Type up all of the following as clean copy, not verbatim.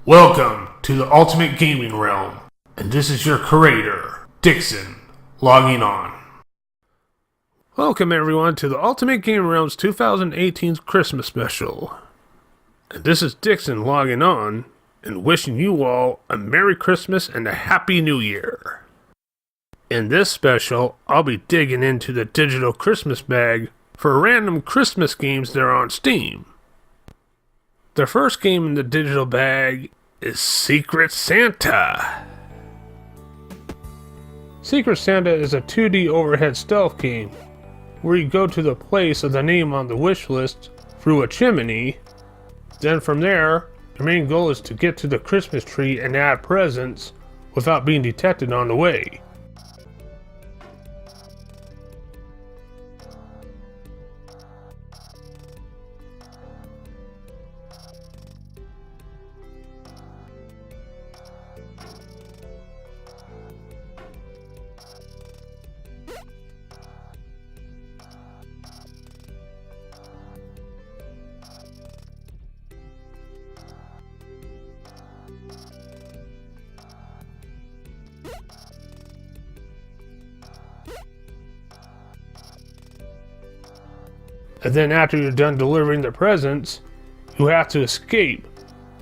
Welcome to the Ultimate Gaming Realm, and this is your curator, Dixon, logging on. Welcome everyone to the Ultimate Gaming Realm's 2018 Christmas special. And this is Dixon logging on, and wishing you all a Merry Christmas and a Happy New Year. In this special, I'll be digging into the digital Christmas bag for random Christmas games that are on Steam. The first game in the digital bag is Secret Santa. Secret Santa is a 2D overhead stealth game where you go to the place of the name on the wish list through a chimney. Then from there, your main goal is to get to the Christmas tree and add presents without being detected on the way. And then after you're done delivering the presents, you have to escape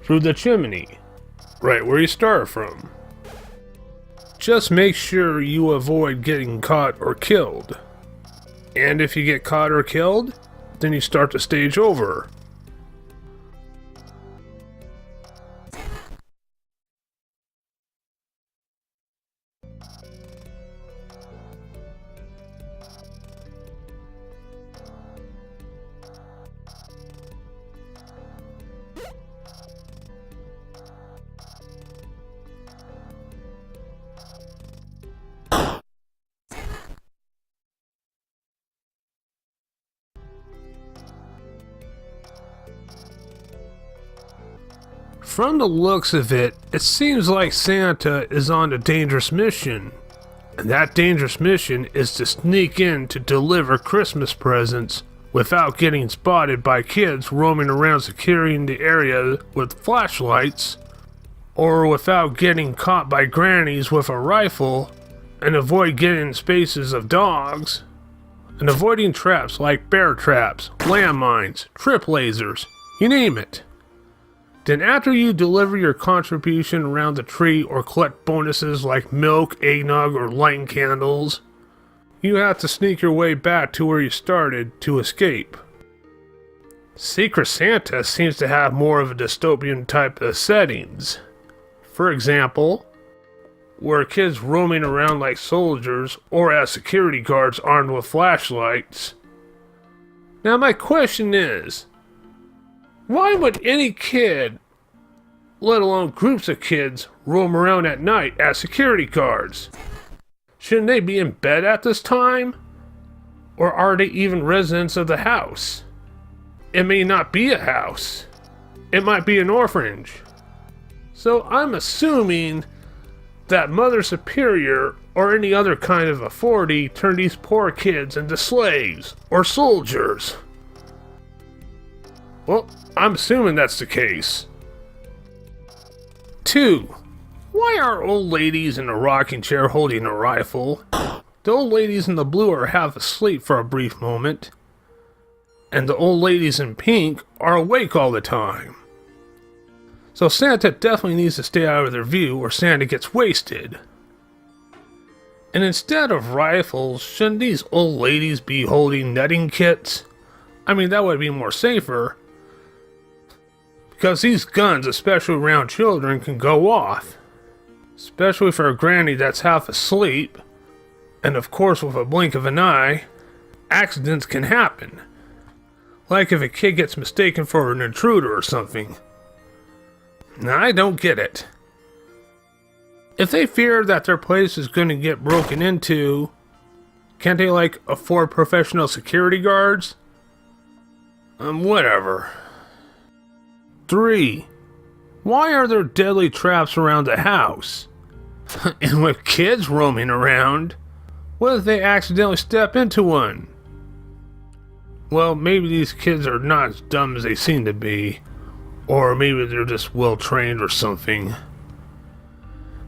through the chimney, right where you started from. Just make sure you avoid getting caught or killed. And if you get caught or killed, then you start the stage over. From the looks of it, it seems like Santa is on a dangerous mission. And that dangerous mission is to sneak in to deliver Christmas presents without getting spotted by kids roaming around securing the area with flashlights, or without getting caught by grannies with a rifle, and avoid getting in spaces of dogs, and avoiding traps like bear traps, landmines, trip lasers, you name it. Then after you deliver your contribution around the tree or collect bonuses like milk, eggnog, or lighting candles, you have to sneak your way back to where you started to escape. Secret Santa seems to have more of a dystopian type of settings. For example, where kids roaming around like soldiers or as security guards armed with flashlights. Now my question is, why would any kid, let alone groups of kids, roam around at night as security guards? Shouldn't they be in bed at this time? Or are they even residents of the house? It may not be a house. It might be an orphanage. So I'm assuming that Mother Superior or any other kind of authority turned these poor kids into slaves or soldiers. Well, I'm assuming that's the case. 2. Why are old ladies in a rocking chair holding a rifle? The old ladies in the blue are half asleep for a brief moment, and the old ladies in pink are awake all the time. So Santa definitely needs to stay out of their view or Santa gets wasted. And instead of rifles, shouldn't these old ladies be holding netting kits? I mean, that would be more safer. Because these guns, especially around children, can go off. Especially for a granny that's half asleep. And of course, with a blink of an eye, accidents can happen. Like if a kid gets mistaken for an intruder or something. Now, I don't get it. If they fear that their place is going to get broken into, can't they, afford professional security guards? Whatever. 3. Why are there deadly traps around the house? And with kids roaming around, what if they accidentally step into one? Well, maybe these kids are not as dumb as they seem to be. Or maybe they're just well trained or something.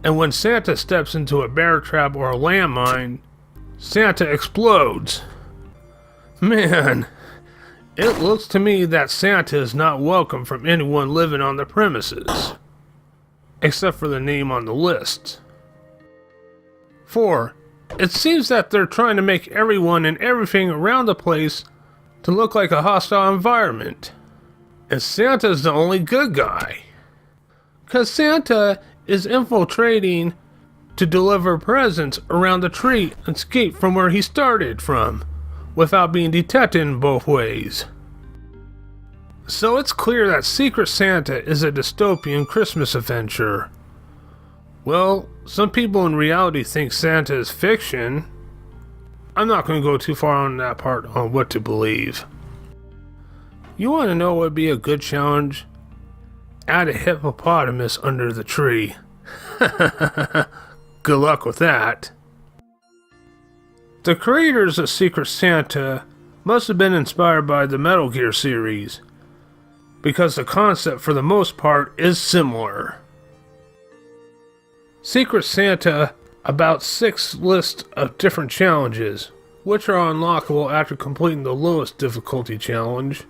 And when Santa steps into a bear trap or a landmine, Santa explodes. Man, it looks to me that Santa is not welcome from anyone living on the premises, except for the name on the list. 4. It seems that they're trying to make everyone and everything around the place to look like a hostile environment. And Santa's the only good guy. 'Cause Santa is infiltrating to deliver presents around the tree and escape from where he started from, without being detected in both ways. So it's clear that Secret Santa is a dystopian Christmas adventure. Well, some people in reality think Santa is fiction. I'm not going to go too far on that part on what to believe. You want to know what would be a good challenge? Add a hippopotamus under the tree. Good luck with that. The creators of Secret Santa must have been inspired by the Metal Gear series, because the concept for the most part is similar. Secret Santa about 6 lists of different challenges, which are unlockable after completing the lowest difficulty challenge.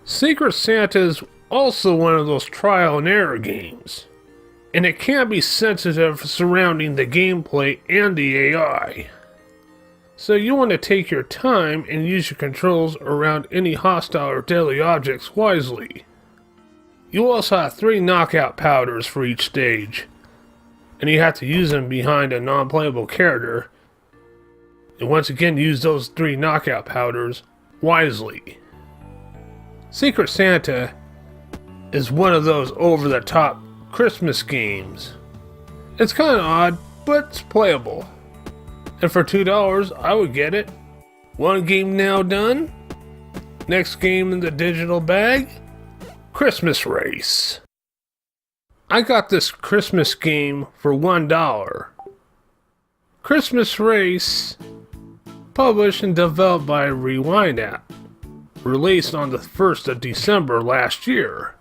Secret Santa is also one of those trial and error games, and it can be sensitive surrounding the gameplay and the AI. So you want to take your time and use your controls around any hostile or deadly objects wisely. You also have 3 knockout powders for each stage, and you have to use them behind a non-playable character, and once again use those 3 knockout powders wisely. Secret Santa is one of those over-the-top Christmas games. It's kind of odd, but it's playable. And for $2, I would get it. One game now done. Next game in the digital bag. Christmas Race. I got this Christmas game for $1. Christmas Race, published and developed by Rewind App, released on the 1st of December last year.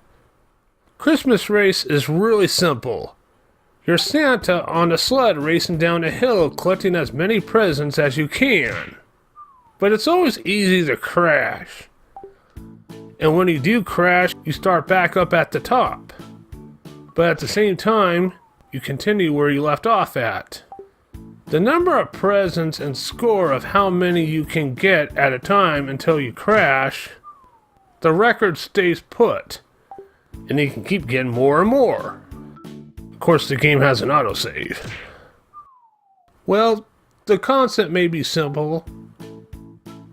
Christmas Race is really simple. You're Santa on a sled racing down a hill collecting as many presents as you can. But it's always easy to crash. And when you do crash, you start back up at the top. But at the same time, you continue where you left off at. The number of presents and score of how many you can get at a time until you crash, the record stays put. And you can keep getting more and more. Of course, the game has an autosave. Well, the concept may be simple,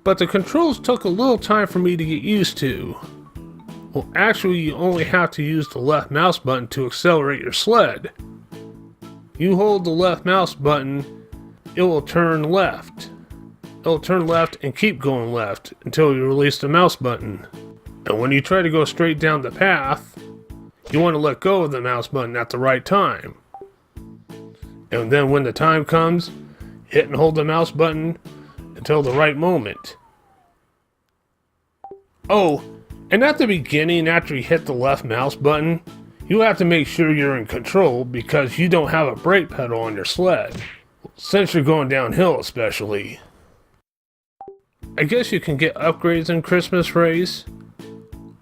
but the controls took a little time for me to get used to. Well, actually, you only have to use the left mouse button to accelerate your sled. You hold the left mouse button, it will turn left. It will turn left and keep going left until you release the mouse button. And when you try to go straight down the path, you want to let go of the mouse button at the right time. And then when the time comes, hit and hold the mouse button until the right moment. Oh, and at the beginning, after you hit the left mouse button, you have to make sure you're in control because you don't have a brake pedal on your sled, since you're going downhill especially. I guess you can get upgrades in Christmas Race.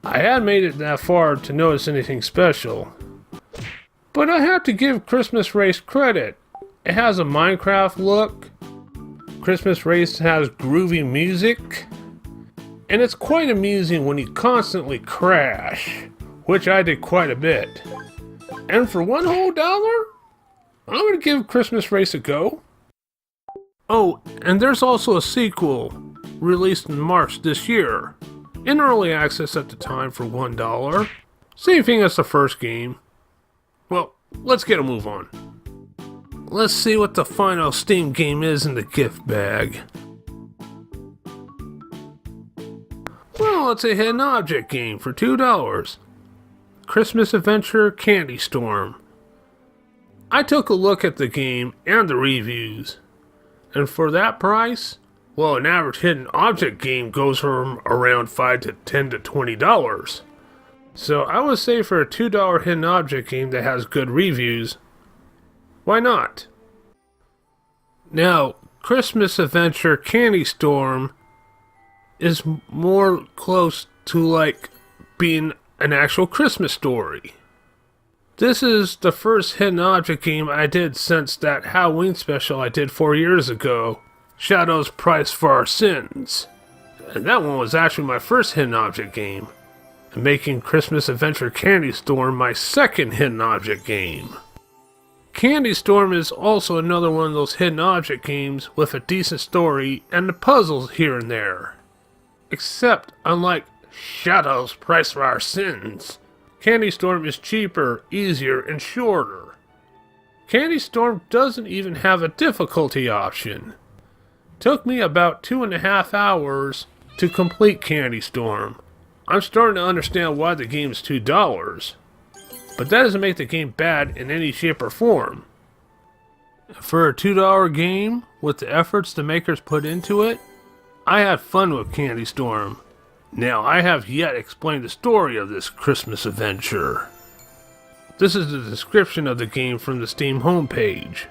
I hadn't made it that far to notice anything special. But I have to give Christmas Race credit. It has a Minecraft look. Christmas Race has groovy music. And it's quite amusing when you constantly crash, which I did quite a bit. And for $1 whole, I'm going to give Christmas Race a go. Oh, and there's also a sequel, released in March this year. In early access at the time for $1. Same thing as the first game. Well, let's get a move on. Let's see what the final Steam game is in the gift bag. Well, it's a hidden object game for $2. Christmas Adventure Candy Storm. I took a look at the game and the reviews, and for that price, well, an average hidden object game goes from around $5 to $10 to $20. So I would say for a $2 hidden object game that has good reviews, why not? Now, Christmas Adventure Candy Storm is more close to like being an actual Christmas story. This is the first hidden object game I did since that Halloween special I did 4 years ago, Shadow's Price for Our Sins. And that one was actually my first hidden object game, and making Christmas Adventure Candy Storm my second hidden object game. Candy Storm is also another one of those hidden object games with a decent story and the puzzles here and there. Except, unlike Shadow's Price for Our Sins, Candy Storm is cheaper, easier, and shorter. Candy Storm doesn't even have a difficulty option. Took me about 2.5 hours to complete Candy Storm. I'm starting to understand why the game is $2, but that doesn't make the game bad in any shape or form. For a $2 game, with the efforts the makers put into it, I had fun with Candy Storm. Now, I have yet explained the story of this Christmas adventure. This is the description of the game from the Steam homepage.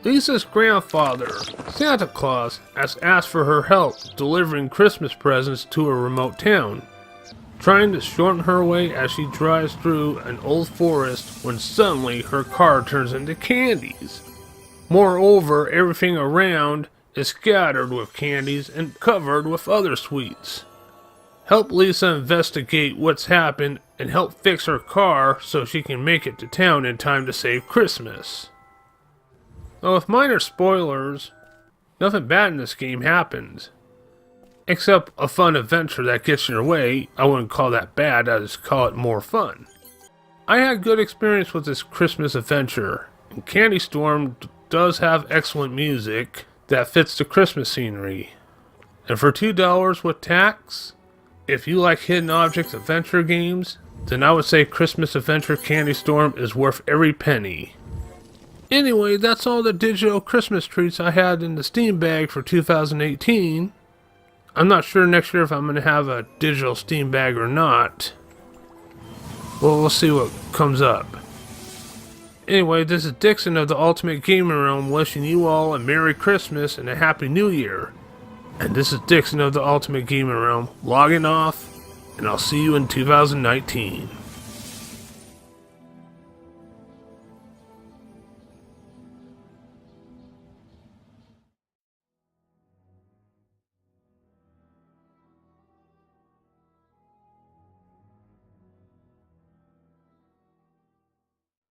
Lisa's grandfather, Santa Claus, has asked for her help delivering Christmas presents to a remote town, trying to shorten her way as she drives through an old forest when suddenly her car turns into candies. Moreover, everything around is scattered with candies and covered with other sweets. Help Lisa investigate what's happened and help fix her car so she can make it to town in time to save Christmas. Now, with minor spoilers, nothing bad in this game happens. Except a fun adventure that gets in your way. I wouldn't call that bad, I'd just call it more fun. I had good experience with this Christmas adventure, and Candy Storm does have excellent music that fits the Christmas scenery. And for $2 with tax, if you like hidden objects adventure games, then I would say Christmas Adventure Candy Storm is worth every penny. Anyway, that's all the digital Christmas treats I had in the Steam bag for 2018. I'm not sure next year if I'm going to have a digital Steam bag or not. Well, we'll see what comes up. Anyway, this is Dixon of the Ultimate Gaming Realm wishing you all a Merry Christmas and a Happy New Year. And this is Dixon of the Ultimate Gaming Realm logging off, and I'll see you in 2019.